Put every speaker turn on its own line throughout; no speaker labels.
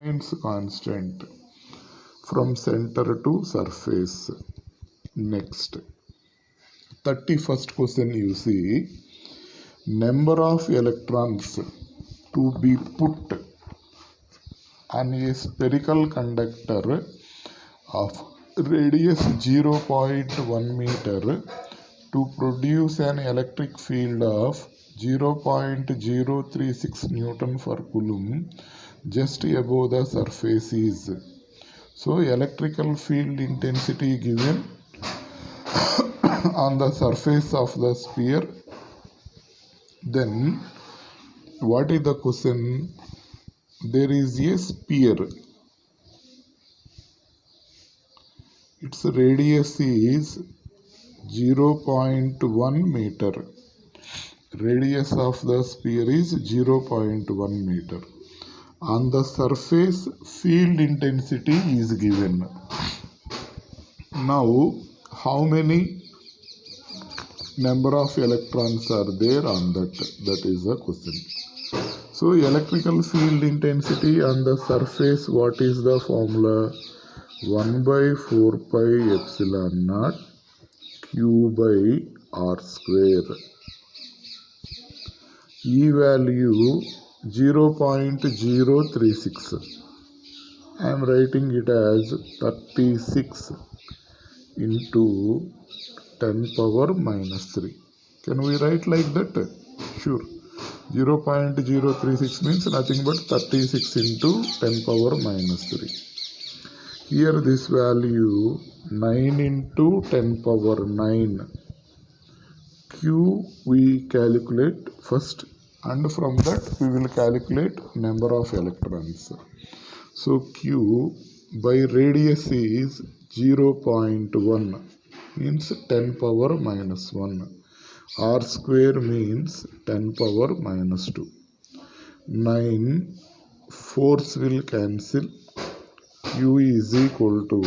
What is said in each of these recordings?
remains constant from center to surface. Next, 31st question you see, number of electrons to be put on a spherical conductor of radius 0.1 meter to produce an electric field of 0.036 Newton per Coulomb just above the surface is. So electrical field intensity given on the surface of the sphere. Then what is the question? There is a sphere. Its radius is 0.1 meter. Radius of the sphere is 0.1 meter. On the surface, field intensity is given. Now, how many number of electrons are there on that? That is the question. So, electrical field intensity on the surface, what is the formula? 1 by 4 pi epsilon naught Q by R square. E value 0.036. I am writing it as 36 into 10 power minus 3. Can we write like that? Sure. 0.036 means nothing but 36 into 10 power minus 3. Here this value 9 into 10 power 9. Q we calculate first, and from that we will calculate number of electrons. So Q by radius is 0.1 means 10 power minus 1. R square means 10 power minus 2. 9 4s will cancel. Q is equal to,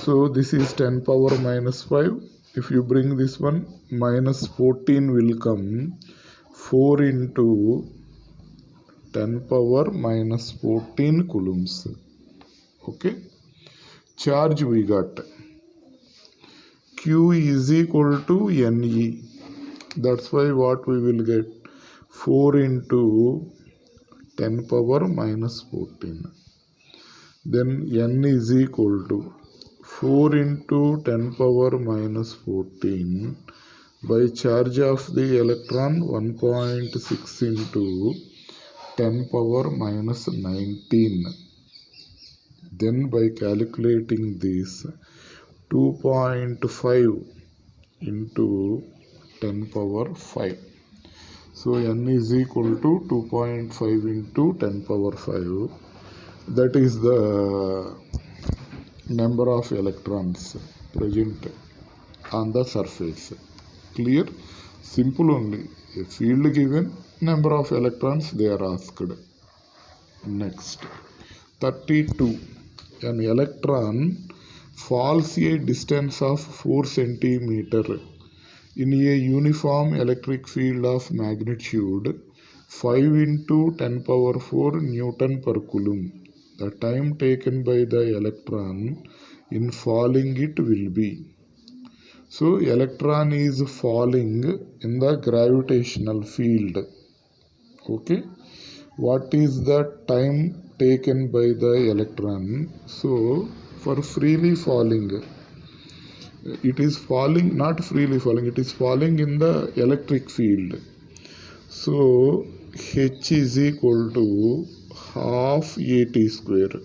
so this is 10 power minus 5. If you bring this one, minus 14 will come. 4 into 10 power minus 14 coulombs. Okay. Charge we got. Q is equal to Ne. That's why what we will get? 4 into 10 power minus 14. Then N is equal to 4 into 10 power minus 14 by charge of the electron 1.6 into 10 power minus 19. Then by calculating this 2.5 into 10 power 5. So N is equal to 2.5 into 10 power 5. That is the number of electrons present on the surface. Clear? Simple only. A field given, number of electrons they are asked. Next, 32. An electron falls a distance of 4 centimeter in a uniform electric field of magnitude 5 into 10 power 4 Newton per Coulomb. The time taken by the electron in falling it will be. So electron is falling in the gravitational field. Okay. What is the time taken by the electron? So for freely falling, it is falling, not freely falling, it is falling in the electric field. So H is equal to half AT square.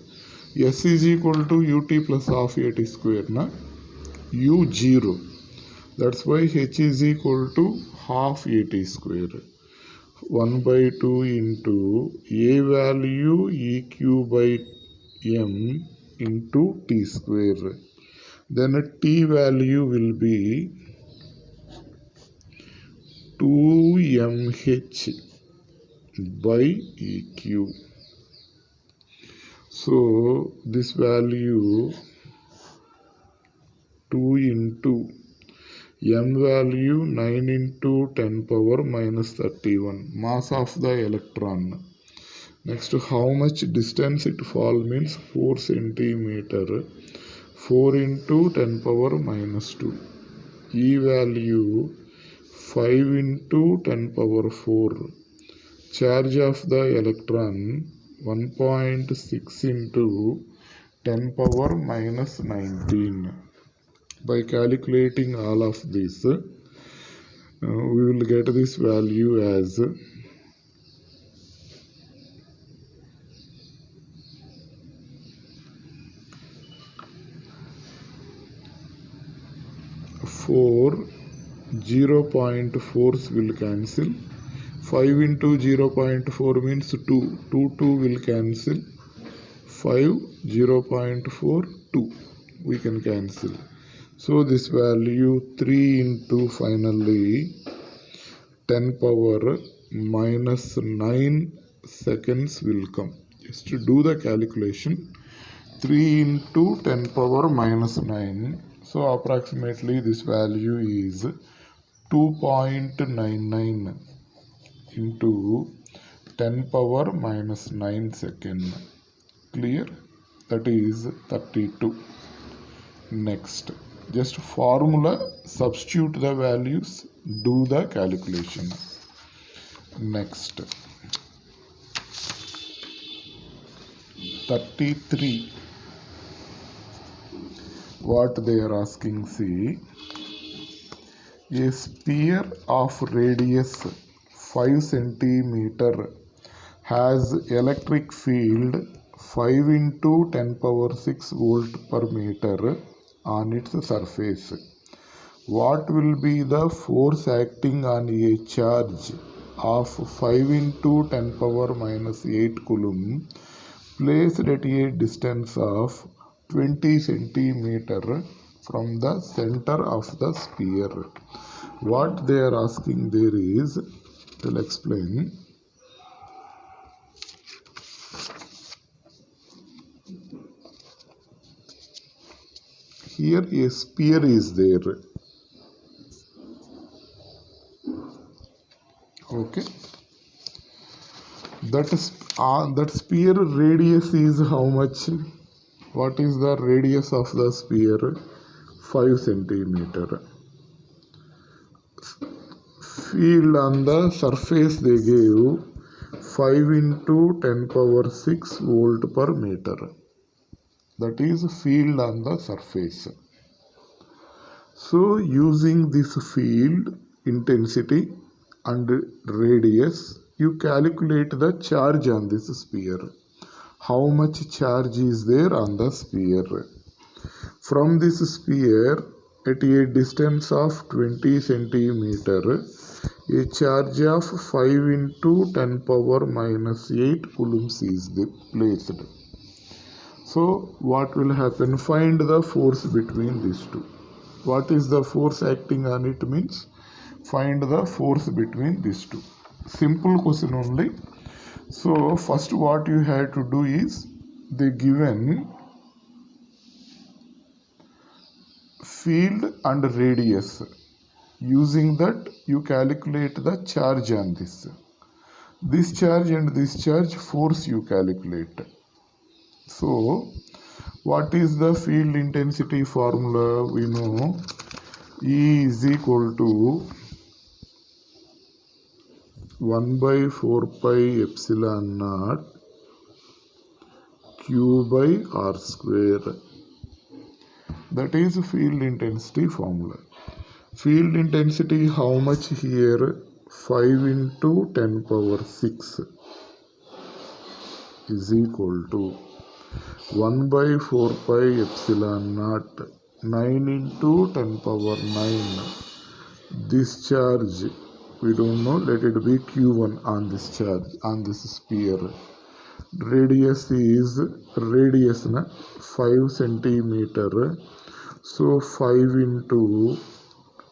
S is equal to UT plus half AT square, na? U 0. That's why H is equal to half AT square. 1 by 2 into A value EQ by M into T square. Then T value will be 2mH by EQ. So this value 2 into m value 9 into 10 power minus 31, mass of the electron. Next, how much distance it fall means 4 centimeter, 4 into 10 power minus 2. E value 5 into 10 power 4. Charge of the electron 1.6 into 10 power minus 19. By calculating all of this, we will get this value as 4, 0.4s will cancel. 5 into 0.4 means 2. 2 will cancel. 5, 0.4, 2. We can cancel. So this value 3 into finally 10 power minus 9 seconds will come. Just to do the calculation, 3 into 10 power minus 9. So approximately this value is 2.99 into 10 power minus 9 second. Clear? That is 32. Next, just formula, substitute the values, do the calculation. Next, 33. What they are asking, see, a sphere of radius 5 centimeter has electric field 5 into 10 power 6 volt per meter on its surface. What will be the force acting on a charge of 5 into 10 power minus 8 coulomb placed at a distance of 20 centimeter from the center of the sphere? What they are asking there is, will explain. Here a sphere is there. Okay. That sphere radius is how much? What is the radius of the sphere? 5 centimeter. Field on the surface they gave 5 into 10 power 6 volt per meter. That is field on the surface. So using this field intensity and radius, you calculate the charge on this sphere. How much charge is there on the sphere? From this sphere, at a distance of 20 centimeter, a charge of 5 into 10 power minus 8 coulombs is placed. So what will happen? Find the force between these two. What is the force acting on it means? Find the force between these two. Simple question only. So first what you have to do is, the given field and radius. Using that you calculate the charge on this. This charge and this charge force you calculate. So what is the field intensity formula? We know E is equal to 1 by 4 pi epsilon naught Q by R square. That is field intensity formula. Field intensity how much here? 5 into 10 power 6 is equal to 1 by 4 pi epsilon naught 9 into 10 power 9. This charge we don't know, let it be Q1 on this charge, on this sphere. Radius is 5 centimeter. So 5 into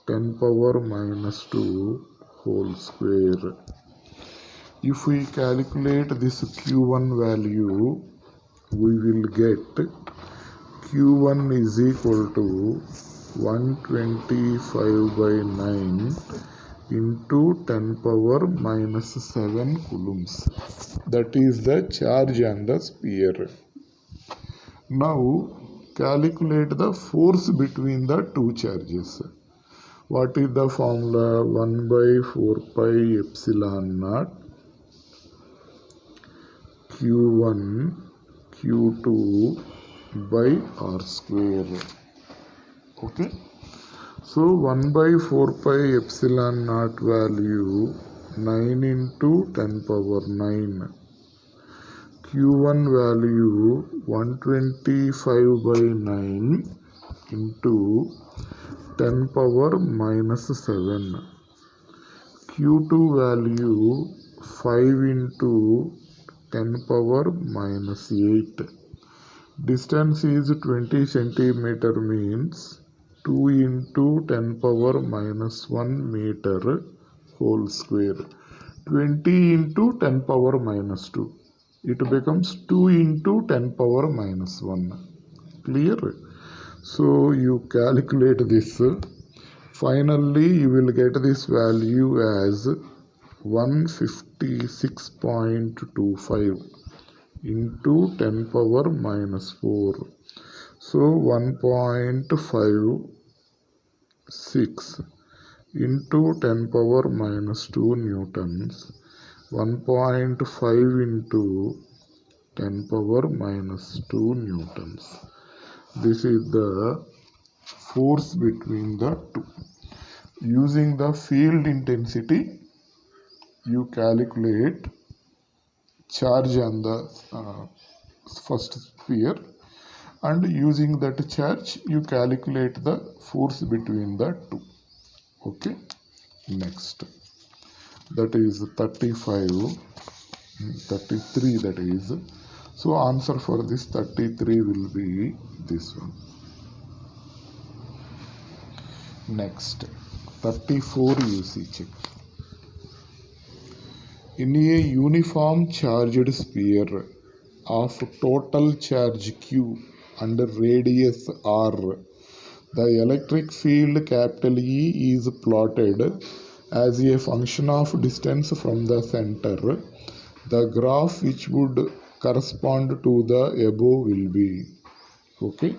10 power minus 2 whole square. If we calculate this Q1 value, we will get Q1 is equal to 125 by 9 into 10 power minus 7 coulombs. That is the charge on the sphere. Now calculate the force between the two charges. What is the formula? 1 by 4 pi epsilon naught q1 q2 by r square. Okay. So 1 by 4 pi epsilon naught value 9 into 10 power 9. Q1 value 125 by 9 into 10 power minus 7. Q2 value 5 into 10 power minus 8. Distance is 20 centimeter means 2 into 10 power minus 1 meter whole square. 20 into 10 power minus 2. It becomes 2 into 10 power minus 1. Clear? So you calculate this. Finally, you will get this value as 156.25 into 10 power minus 4. So 1.56 into 10 power minus 2 newtons. 1.5 into 10 power minus 2 newtons. This is the force between the two. Using the field intensity, you calculate charge on the first sphere, and using that charge you calculate the force between the two. Okay, next, that is 33, that is. So answer for this 33 will be this one. Next, 34 you see, check. In a uniform charged sphere of total charge Q and radius R, the electric field capital E is plotted as a function of distance from the center. The graph which would correspond to the above will be. Okay.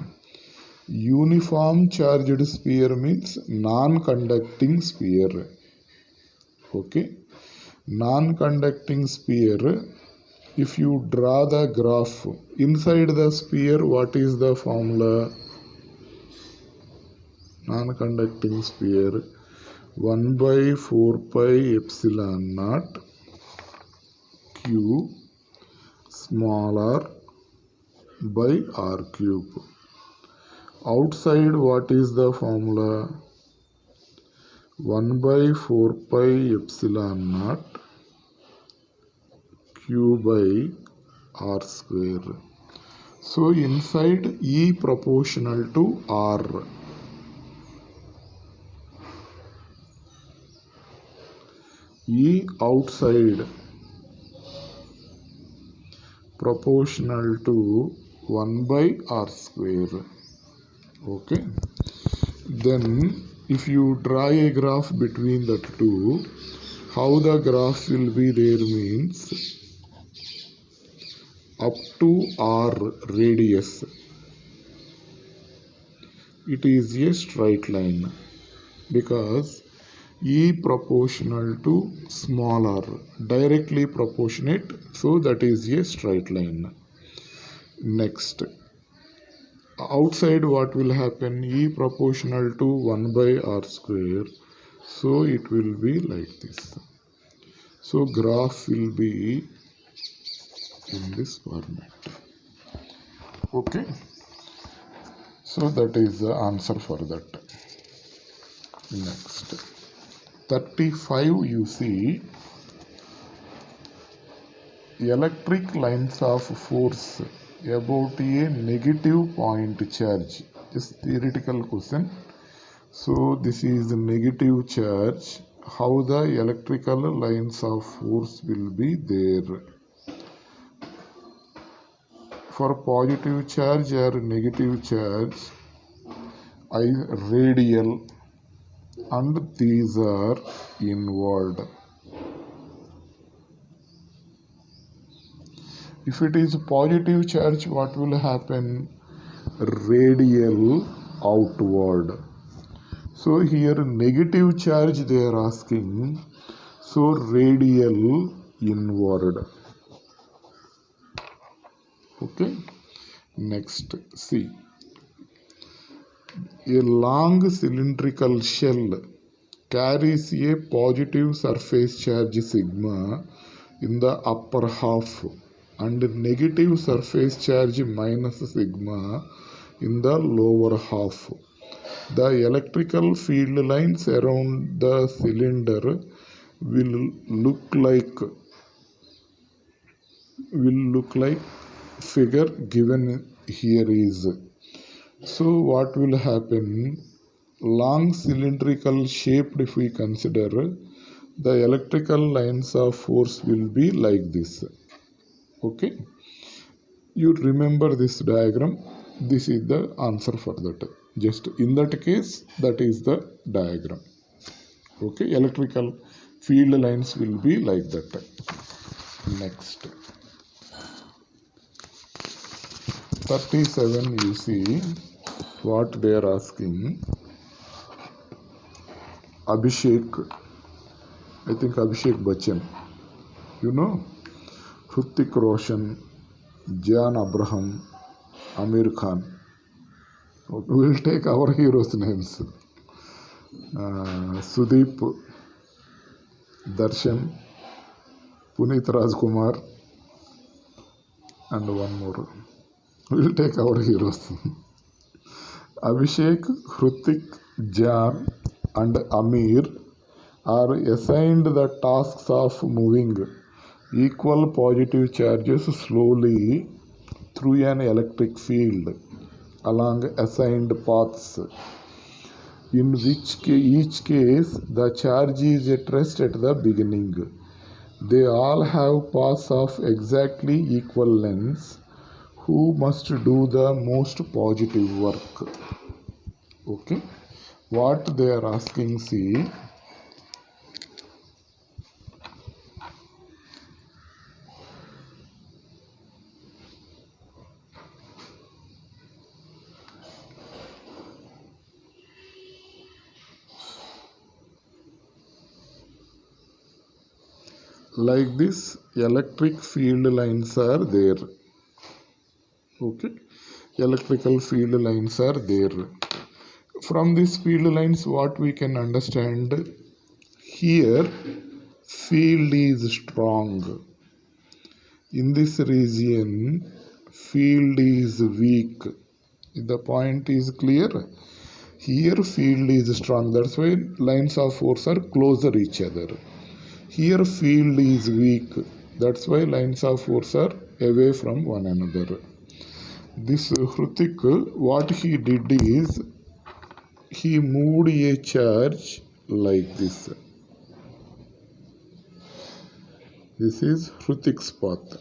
Uniform charged sphere means non-conducting sphere. Okay. Non-conducting sphere, if you draw the graph inside the sphere, what is the formula? Non-conducting sphere 1 by 4 pi epsilon naught q small r by r cube. Outside, what is the formula? 1 by 4 pi epsilon naught q by r square. So inside, E proportional to R. E outside proportional to 1 by r square. Okay. Then if you draw a graph between the two, how the graph will be there means up to r radius, it is a straight line because E proportional to small r, directly proportionate, so that is a straight line. Next, outside what will happen? E proportional to 1 by r square, so it will be like this. So graph will be in this format. Okay, so that is the answer for that. Next, 35 you see, electric lines of force about a negative point charge is theoretical question. So this is negative charge. How the electrical lines of force will be there? For positive charge or negative charge, radial, and these are inward. If it is positive charge, what will happen? Radial outward. So here negative charge they are asking, so radial inward. Okay, next see. A long cylindrical shell carries a positive surface charge sigma in the upper half and negative surface charge minus sigma in the lower half. The electrical field lines around the cylinder will look like figure given here is. So what will happen? Long cylindrical shaped, if we consider, the electrical lines of force will be like this. Okay, you remember this diagram. This is the answer for that. Just in that case, that is the diagram. Okay, electrical field lines will be like that. Next, 37, you see what they are asking. Abhishek, I think Abhishek Bachchan, you know, Hrithik Roshan, Jan Abraham, Amir Khan. Okay, we will take our heroes' names. Sudeep, Darshan, Puneet Rajkumar, and one more. We will take our heroes. Abhishek, Hrithik, Jan, and Amir are assigned the tasks of moving equal positive charges slowly through an electric field along assigned paths, in which each case the charge is at rest at the beginning. They all have paths of exactly equal lengths. Who must do the most positive work? Okay, what they are asking, see. Like this, electric field lines are there. Okay, electrical field lines are there. From these field lines, what we can understand here, field is strong. In this region, field is weak. The point is clear. Here, field is strong. That's why lines of force are closer each other. Here, field is weak. That's why lines of force are away from one another. This Hrithik, what he did is, he moved a charge like this. This is Hrithik's path.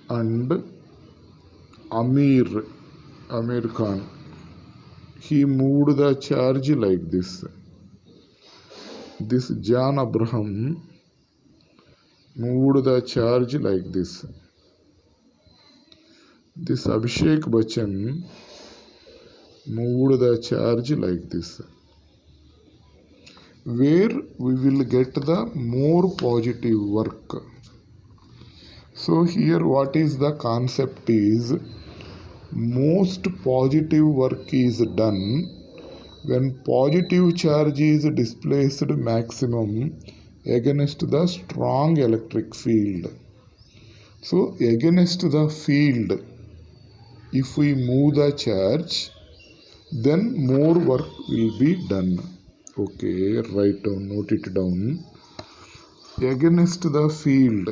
And Amir Khan, he moved the charge like this. This Jan Abraham moved the charge like this. This Abhishek Bachchan moved the charge like this. Where we will get the more positive work. So here what is the concept is, most positive work is done when positive charge is displaced maximum against the strong electric field. So against the field, if we move the charge, then more work will be done. Okay, write down, note it down. Against the field,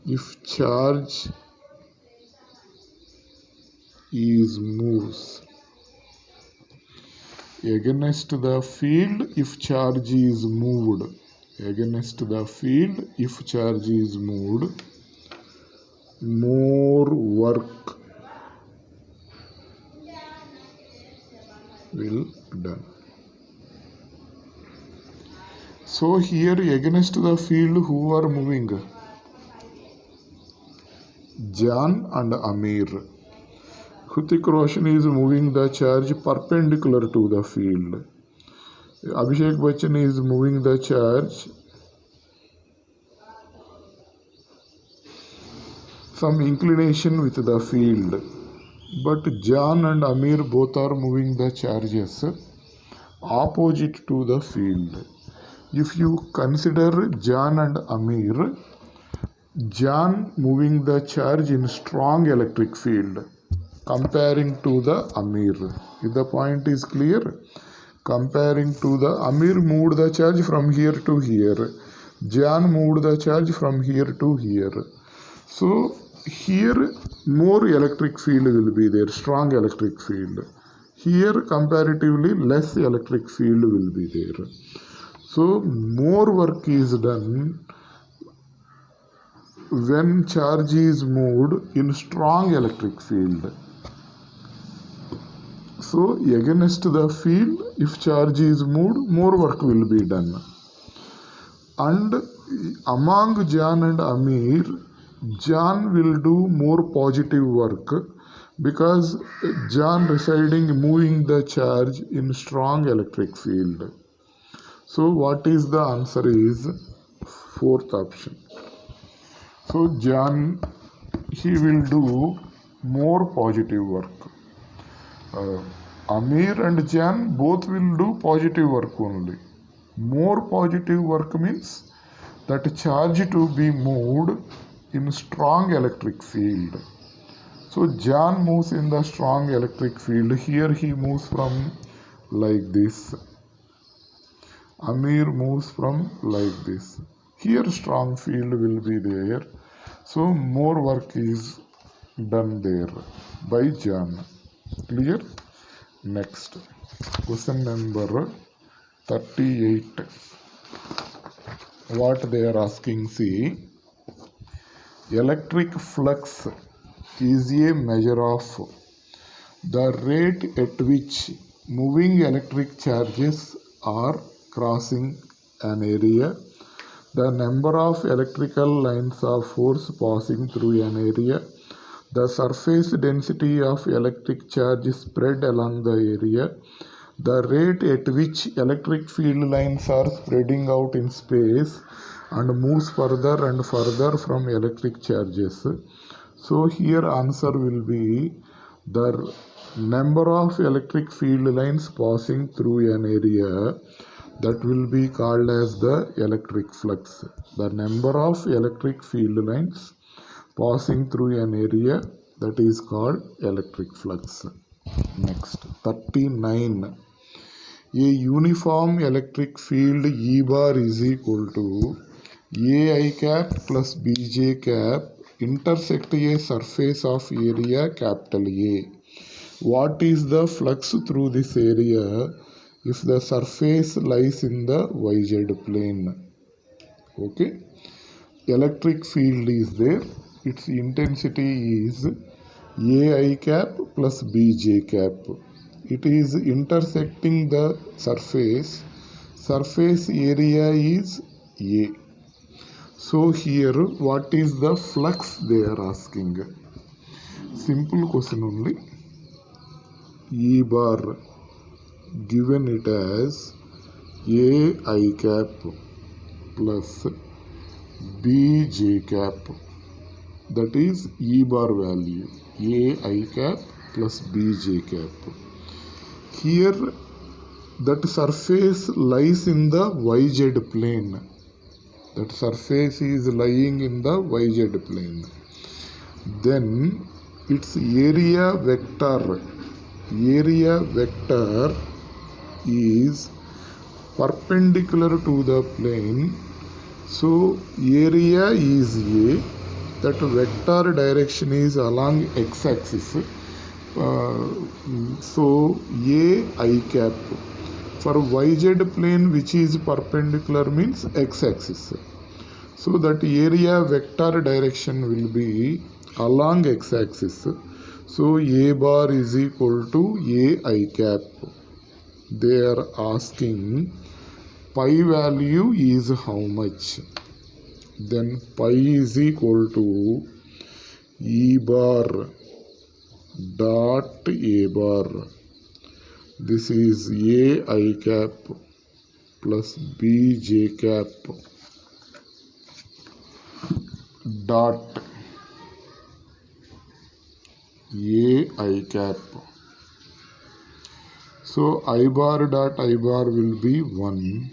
if charge is moves against the field if charge is moved. Against the field if charge is moved, more work will done. So here against the field who are moving? John and Amir. Hrithik Roshan is moving the charge perpendicular to the field. Abhishek Bachchan is moving the charge some inclination with the field. But John and Amir both are moving the charges opposite to the field. If you consider John and Amir, John moving the charge in strong electric field comparing to the Amir. If the point is clear, comparing to the Amir moved the charge from here to here. John moved the charge from here to here. So here more electric field will be there, strong electric field. Here comparatively less electric field will be there. So more work is done when charge is moved in strong electric field. So against the field if charge is moved, more work will be done. And among John and Amir, John will do more positive work because John moving the charge in strong electric field. So what is the answer is fourth option. So John, he will do more positive work. Amir and John both will do positive work only. More positive work means that charge to be moved in strong electric field. So John moves in the strong electric field. Here he moves from like this. Amir moves from like this. Here strong field will be there. So more work is done there by John. Clear? Next. Question number 38. What they are asking, see. Electric flux is a measure of the rate at which moving electric charges are crossing an area, the number of electrical lines of force passing through an area, the surface density of electric charge spread along the area, the rate at which electric field lines are spreading out in space and moves further and further from electric charges. So here answer will be the number of electric field lines passing through an area, that will be called as the electric flux. The number of electric field lines passing through an area, that is called electric flux. Next, 39. A uniform electric field E bar is equal to AI cap plus BJ cap intersect a surface of area capital A. What is the flux through this area if the surface lies in the YZ plane? Okay. Electric field is there. Its intensity is AI cap plus BJ cap. It is intersecting the surface. Surface area is A. So here what is the flux they are asking? Simple question only. E bar, given it as AI cap plus BJ cap, that is E bar value, AI cap plus BJ cap. Here that surface lies in the YZ plane. That surface is lying in the YZ plane. Then its area vector is perpendicular to the plane. So area is A. That vector direction is along x-axis. So A I cap for YZ plane which is perpendicular means x-axis. So that area vector direction will be along x-axis. So A bar is equal to A I cap. They are asking pi value is how much? Then pi is equal to E bar dot A bar. This is A I cap plus B J cap dot A I cap. So I bar dot I bar will be 1.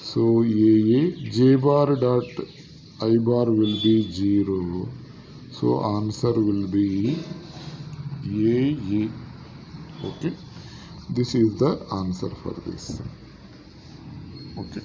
So J bar dot I bar will be 0. So answer will be A. Okay. This is the answer for this. Okay.